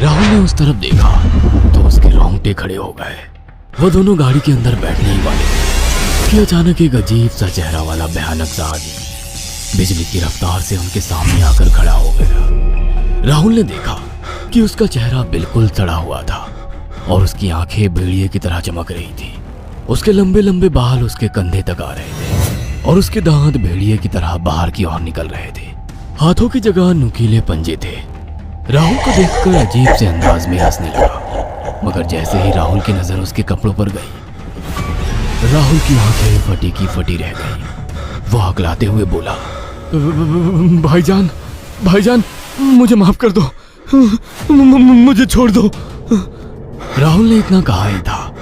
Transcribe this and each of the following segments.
राहुल ने उस तरफ देखा तो उसके रोंगटे खड़े हो गए। वो दोनों गाड़ी के अंदर बैठने ही वाले थे कि अचानक एक अजीब सा चेहरा वाला भयानक सा आदमी बिजली की रफ्तार से उनके सामने आकर खड़ा हो गया। राहुल ने देखा कि उसका चेहरा बिल्कुल सड़ा हुआ था और उसकी आंखें भेड़िए की तरह चमक रही थी। उसके लंबे लंबे बाल उसके कंधे तक आ रहे थे और उसके दांत भेड़िए की तरह बाहर की ओर निकल रहे थे। हाथों की जगह नुकीले पंजे थे। राहुल को देखकर अजीब से अंदाज में हंसने लगा, मगर जैसे ही राहुल की नजर उसके कपड़ों पर गई, राहुल की आंखें फटी की फटी रह गई। वो हकलाते हुए बोला, भाईजान, भाईजान, मुझे माफ कर दो, मुझे छोड़ दो। राहुल ने इतना कहा ही था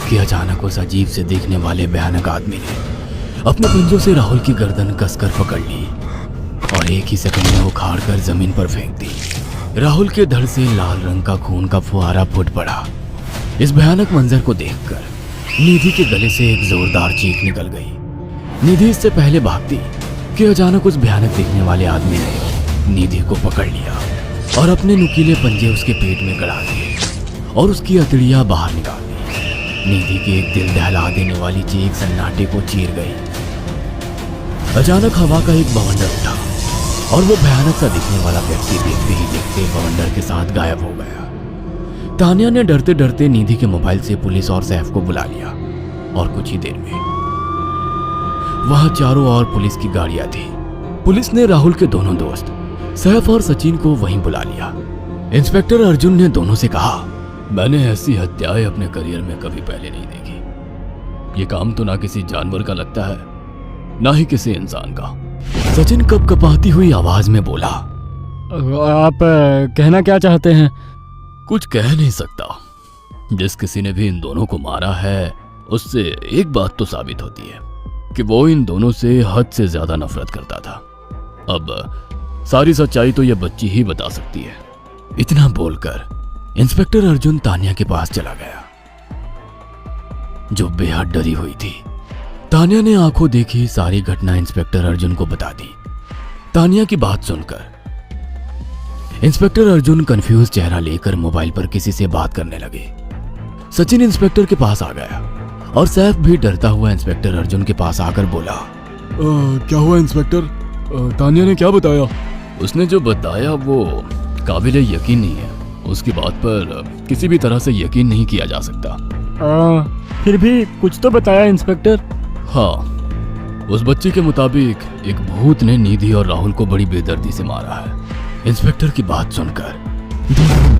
कि अचानक उस अजीब से दिखने वाले भयानक आदमी ने अपने पंजों से राहुल की गर्दन कसकर पकड़ ली और एक ही सेकंड में उखाड़ कर जमीन पर फेंक दी। राहुल के धड़ से लाल रंग का खून का फुहारा फूट पड़ा। इस भयानक मंजर को देखकर निधि के गले से एक जोरदार चीख निकल गई। निधि इससे पहले भागती कि अचानक उस भयानक दिखने वाले आदमी ने निधि को पकड़ लिया और अपने नुकीले पंजे उसके पेट में गड़ा दिए और उसकी अतड़ियां बाहर निकाल दी। निधि की एक दिल दहला देने वाली चीख सन्नाटे को चीर गई। अचानक हवा का एक बवंडर उठा और वो भयानक सा दिखने वाला व्यक्ति देखते ही देखते बवंडर के साथ गायब हो गया। तानिया ने डरते डरते निधि के मोबाइल से पुलिस और सैफ को बुला लिया और कुछ ही देर में वहां चारों ओर पुलिस की गाड़ियां थी। पुलिस ने राहुल के दोनों दोस्त सैफ और सचिन को वहीं बुला लिया। इंस्पेक्टर अर्जुन ने दोनों से कहा, मैंने ऐसी हत्याएं अपने करियर में कभी पहले नहीं देखी। ये काम तो ना किसी जानवर का लगता है, ना ही किसी इंसान का। सचिन कपकपाती हुई आवाज में बोला, आप कहना क्या चाहते हैं? कुछ कह नहीं सकता। जिस किसी ने भी इन दोनों को मारा है उससे एक बात तो साबित होती है कि वो इन दोनों से हद से ज्यादा नफरत करता था। अब सारी सच्चाई तो ये बच्ची ही बता सकती है। इतना बोलकर इंस्पेक्टर अर्जुन तानिया के पास चला गया, जो बेहद डरी हुई थी। तानिया ने आंखों देखी सारी घटना इंस्पेक्टर अर्जुन को बता दी। तानिया की बात सुनकर इंस्पेक्टर अर्जुन कंफ्यूज चेहरा लेकर मोबाइल पर किसी से बात करने लगे। सचिन इंस्पेक्टर के पास आ गया और सैफ भी डरता हुआ इंस्पेक्टर अर्जुन के पास आकर बोला, क्या हुआ इंस्पेक्टर? तानिया ने क्या बताया? उसने जो बताया वो काबिले यकीन नहीं है। उसकी बात पर किसी भी तरह से यकीन नहीं किया जा सकता। फिर भी कुछ तो बताया इंस्पेक्टर। हाँ, उस बच्ची के मुताबिक एक भूत ने निधि और राहुल को बड़ी बेदर्दी से मारा है। इंस्पेक्टर की बात सुनकर